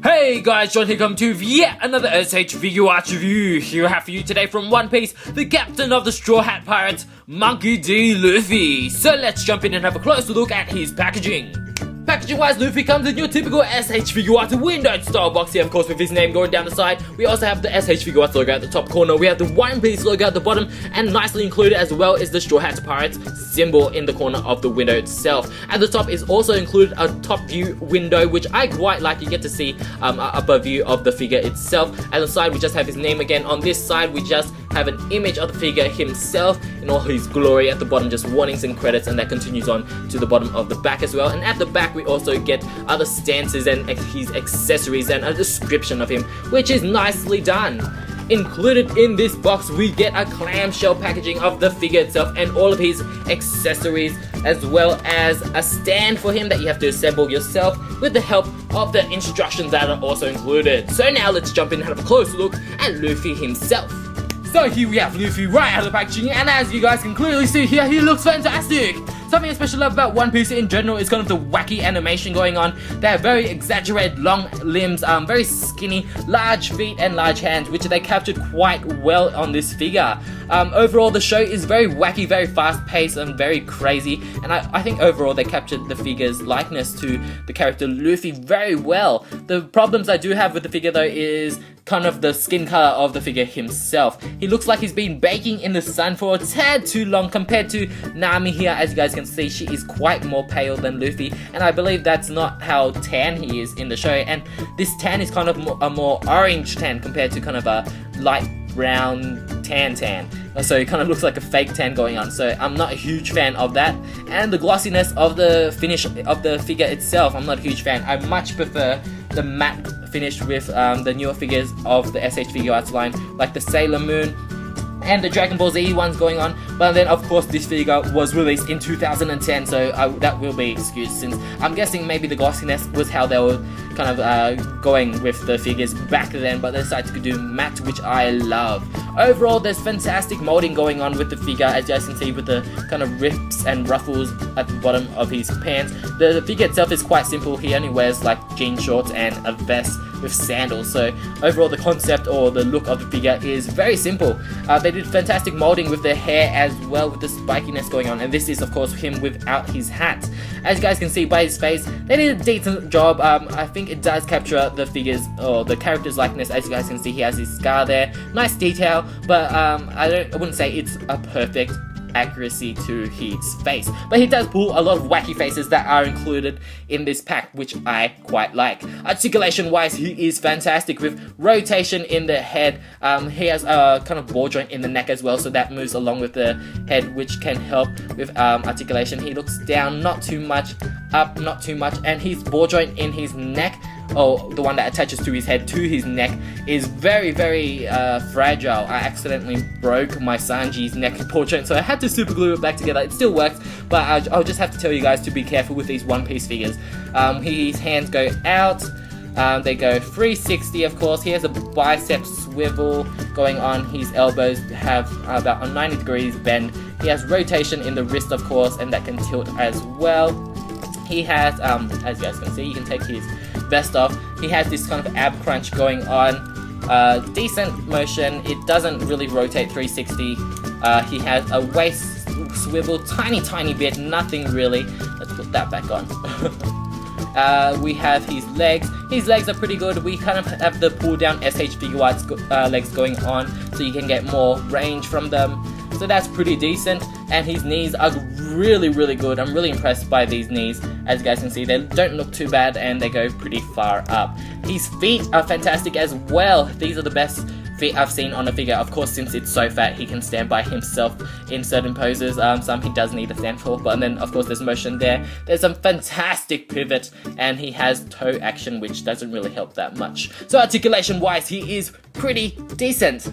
Hey guys, John here come to yet another s.h.figuarts review. Here I have for you today from One Piece, the captain of the Straw Hat Pirates, Monkey D. Luffy. So let's jump in and have a closer look at his packaging. Packaging wise, Luffy comes in your typical s.h.figuarts windowed style box here, of course, with his name going down the side. We also have the s.h.figuarts logo at the top corner. We have the One Piece logo at the bottom, and nicely included as well is the Straw Hat Pirates symbol in the corner of the window itself. At the top is also included a top view window, which I quite like. You get to see an upper view of the figure itself. At the side, we just have his name again. On this side, we just have an image of the figure himself in all his glory. At the bottom, just warnings and credits, and that continues on to the bottom of the back as well. And at the back, we also get other stances and his accessories and a description of him, which is nicely done. Included in this box, we get a clamshell packaging of the figure itself and all of his accessories, as well as a stand for him that you have to assemble yourself with the help of the instructions that are also included. So now let's jump in and have a closer look at Luffy himself. So here we have Luffy right out of the packaging, and as you guys can clearly see here, he looks fantastic! Something I especially love about One Piece in general is kind of the wacky animation going on. They have very exaggerated long limbs, very skinny, large feet and large hands, which they captured quite well on this figure. Overall, the show is very wacky, very fast paced and very crazy, and I think overall they captured the figure's likeness to the character Luffy very well. The problems I do have with the figure though is kind of the skin color of the figure himself. He looks like he's been baking in the sun for a tad too long compared to Nami here. As you guys can see, she is quite more pale than Luffy, and I believe that's not how tan he is in the show, and this tan is kind of a more orange tan compared to kind of a light brown tan. So it kind of looks like a fake tan going on, so I'm not a huge fan of that. And the glossiness of the finish of the figure itself, I'm not a huge fan. I much prefer the matte finish with the newer figures of the s.h.figuarts line, like the Sailor Moon and the Dragon Ball Z ones going on. But then of course this figure was released in 2010, so that will be excused, since I'm guessing maybe the glossiness was how they were kind of going with the figures back then, but they decided to do matte, which I love. Overall, there's fantastic molding going on with the figure, as you guys can see with the kind of rips and ruffles at the bottom of his pants. The figure itself is quite simple. He only wears like jean shorts and a vest with sandals, so overall the concept or the look of the figure is very simple. They did fantastic molding with the hair as well, with the spikiness going on, and this is of course him without his hat. As you guys can see by his face, they did a decent job. I think it does capture the figures or the character's likeness. As you guys can see, he has his scar there, nice detail, but I wouldn't say it's a perfect accuracy to his face, but he does pull a lot of wacky faces that are included in this pack, which I quite like. Articulation wise, he is fantastic with rotation in the head. He has a kind of ball joint in the neck as well, so that moves along with the head, which can help with articulation. He looks down, not too much, up, not too much, and his ball joint in his neck, or the one that attaches to his head to his neck, is very fragile. I accidentally broke my Sanji's neck ball joint, so I had to super glue it back together. It still works, but I'll just have to tell you guys to be careful with these One Piece figures. His hands go out, they go 360 of course. He has a bicep swivel going on. His elbows have about a 90 degrees bend. He has rotation in the wrist of course, and that can tilt as well. He has, as you guys can see, you can take his vest off. He has this kind of ab crunch going on. Decent motion. It doesn't really rotate 360. He has a waist swivel, tiny bit, nothing really. Let's put that back on. We have his legs. His legs are pretty good. We kind of have the pull down s.h.figuarts legs going on, so you can get more range from them. So that's pretty decent. And his knees are really good. I'm really impressed by these knees. As you guys can see, they don't look too bad and they go pretty far up. His feet are fantastic as well. These are the best feet I've seen on a figure. Of course, since it's so fat, he can stand by himself in certain poses. Some he does need a stand for, but then of course there's motion there. There's some fantastic pivot, and he has toe action, which doesn't really help that much. So articulation wise, he is pretty decent.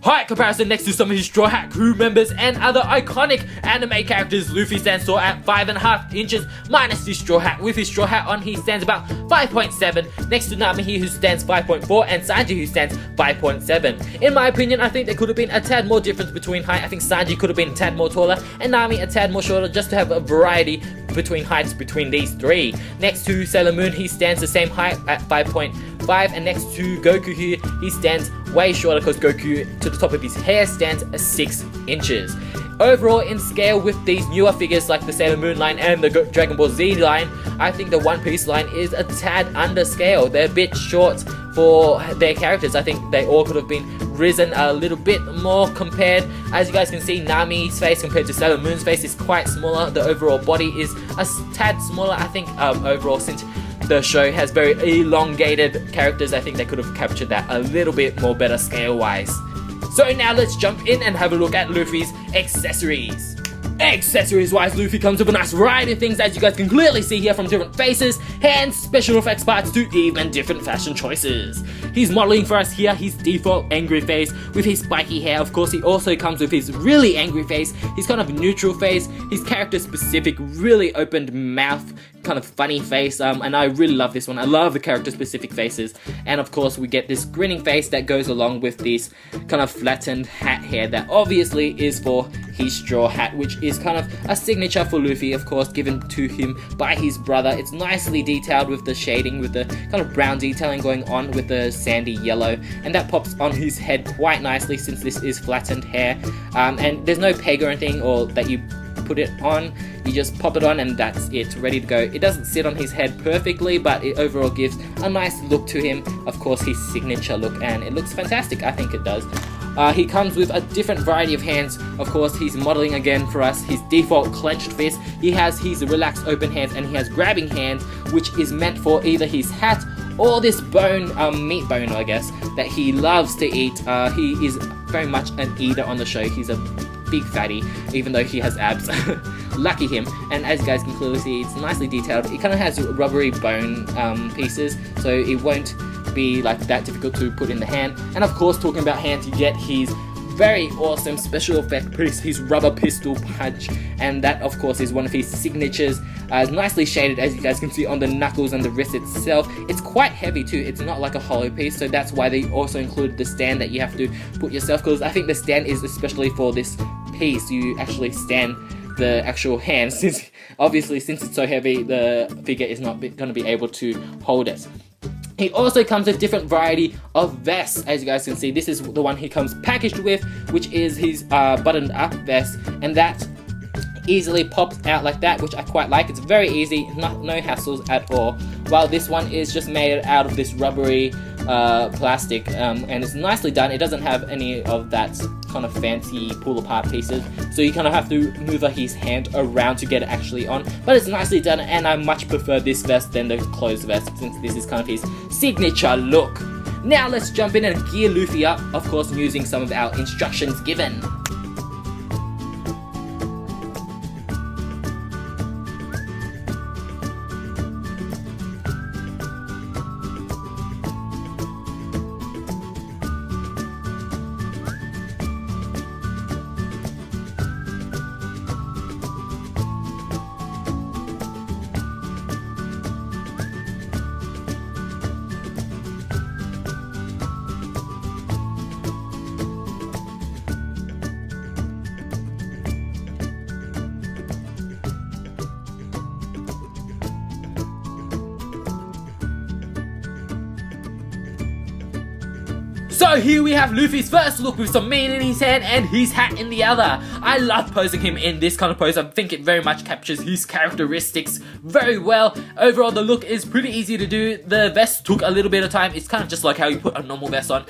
Height comparison next to some of his Straw Hat crew members and other iconic anime characters. Luffy stands tall at 5.5 inches minus his straw hat. With his straw hat on, he stands about 5.7 next to Nami here, who stands 5.4, and Sanji, who stands 5.7. In my opinion, I think there could have been a tad more difference between height. I think Sanji could have been a tad more taller and Nami a tad more shorter, just to have a variety between heights between these three. Next to Sailor Moon, he stands the same height at 5.4 5, and next to Goku here, he stands way shorter because Goku, to the top of his hair, stands 6 inches. Overall, in scale with these newer figures like the Sailor Moon line and the Dragon Ball Z line, I think the One Piece line is a tad under scale. They're a bit short for their characters. I think they all could have been risen a little bit more compared. As you guys can see, Nami's face compared to Sailor Moon's face is quite smaller. The overall body is a tad smaller. I think overall, since the show has very elongated characters, I think they could have captured that a little bit more better scale-wise. So now let's jump in and have a look at Luffy's accessories. Accessories wise, Luffy comes with a nice variety of things, as you guys can clearly see here, from different faces, hands, special effects parts to even different fashion choices. He's modeling for us here his default angry face with his spiky hair. Of course, he also comes with his really angry face, his kind of neutral face, his character specific really opened mouth, kind of funny face, and I really love this one. I love the character specific faces. And of course we get this grinning face that goes along with this kind of flattened hat hair that obviously is for his straw hat, which is kind of a signature for Luffy, of course, given to him by his brother. It's nicely detailed with the shading, with the kind of brown detailing going on with the sandy yellow, and that pops on his head quite nicely since this is flattened hair. And there's no peg or anything, or that you put it on. You just pop it on and that's it, ready to go. It doesn't sit on his head perfectly, but it overall gives a nice look to him. Of course, his signature look, and it looks fantastic. I think it does. He comes with a different variety of hands. Of course, he's modeling again for us his default clenched fist. He has his relaxed open hands, and he has grabbing hands, which is meant for either his hat or this bone, meat bone, I guess, that he loves to eat. He is very much an eater on the show. He's a big fatty, even though he has abs. Lucky him. And as you guys can clearly see, it's nicely detailed. It kind of has rubbery bone pieces, so it won't be like that difficult to put in the hand. And of course, talking about hands, you get his very awesome special effect piece, his rubber pistol punch, and that of course is one of his signatures. Nicely shaded, as you guys can see, on the knuckles and the wrist itself. It's quite heavy too, it's not like a hollow piece, so that's why they also included the stand that you have to put yourself, because I think the stand is especially for this piece. You actually stand the actual hand, since obviously since it's so heavy, the figure is not going to be able to hold it. He also comes with different variety of vests. As you guys can see, this is the one he comes packaged with, which is his buttoned up vest, and that easily pops out like that, which I quite like. It's very easy, no hassles at all. While this one is just made out of this rubbery plastic, and it's nicely done. It doesn't have any of that kind of fancy pull apart pieces, so you kind of have to move his hand around to get it actually on, but it's nicely done, and I much prefer this vest than the closed vest, since this is kind of his signature look. Now let's jump in and gear Luffy up, of course using some of our instructions given. So here we have Luffy's first look with some meat in his hand and his hat in the other. I love posing him in this kind of pose. I think it very much captures his characteristics very well. Overall, the look is pretty easy to do. The vest took a little bit of time. It's kind of just like how you put a normal vest on.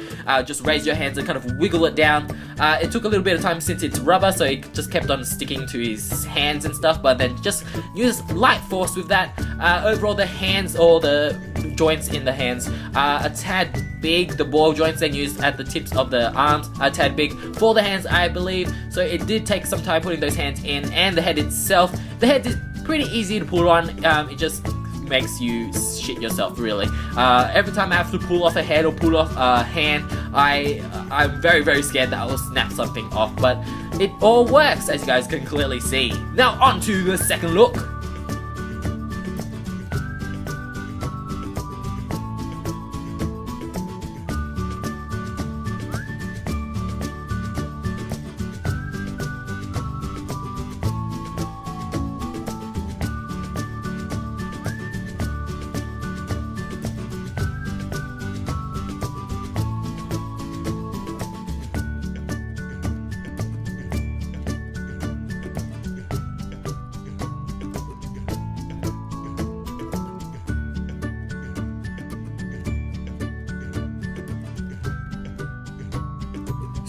Just raise your hands and kind of wiggle it down. It took a little bit of time since it's rubber, so it just kept on sticking to his hands and stuff, but then just use light force with that. Overall, the hands, or the joints in the hands, are a tad big. The ball joints then used at the tips of the arms are a tad big for the hands, I believe, so it did take some time putting those hands in. And the head itself, the head is pretty easy to pull on. It just makes you shit yourself, really. Every time I have to pull off a head or pull off a hand, I'm very scared that I will snap something off, but it all works, as you guys can clearly see. Now on to the second look.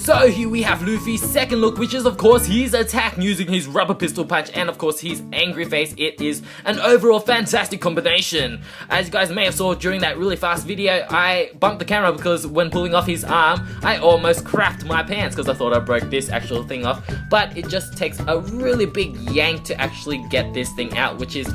So here we have Luffy's second look, which is of course his attack using his rubber pistol punch and of course his angry face. It is an overall fantastic combination. As you guys may have saw during that really fast video, I bumped the camera because when pulling off his arm, I almost crapped my pants because I thought I broke this actual thing off. But it just takes a really big yank to actually get this thing out, which is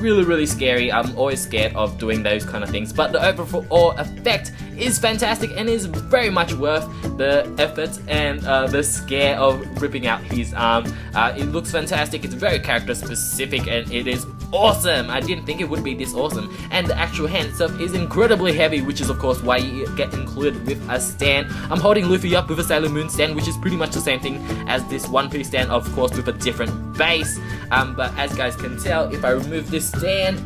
really scary. I'm always scared of doing those kind of things, but the overall effect is fantastic and is very much worth the effort and the scare of ripping out his arm. It looks fantastic, it's very character specific, and it is awesome. I didn't think it would be this awesome, and the actual hand itself is incredibly heavy, which is of course why you get included with a stand. I'm holding Luffy up with a Sailor Moon stand, which is pretty much the same thing as this One Piece stand, of course with a different base. But as you guys can tell, if I remove this stand,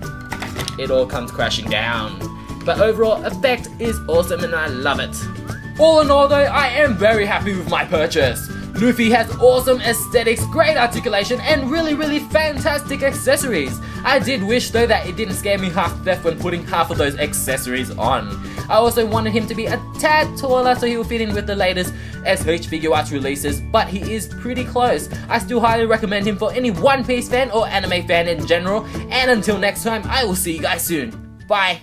it all comes crashing down. But overall effect is awesome and I love it. All in all though, I am very happy with my purchase. Luffy has awesome aesthetics, great articulation, and really fantastic accessories. I did wish though that it didn't scare me half to death when putting half of those accessories on. I also wanted him to be a tad taller so he will fit in with the latest s.h.figuarts releases, but he is pretty close. I still highly recommend him for any One Piece fan or anime fan in general, and until next time, I will see you guys soon. Bye!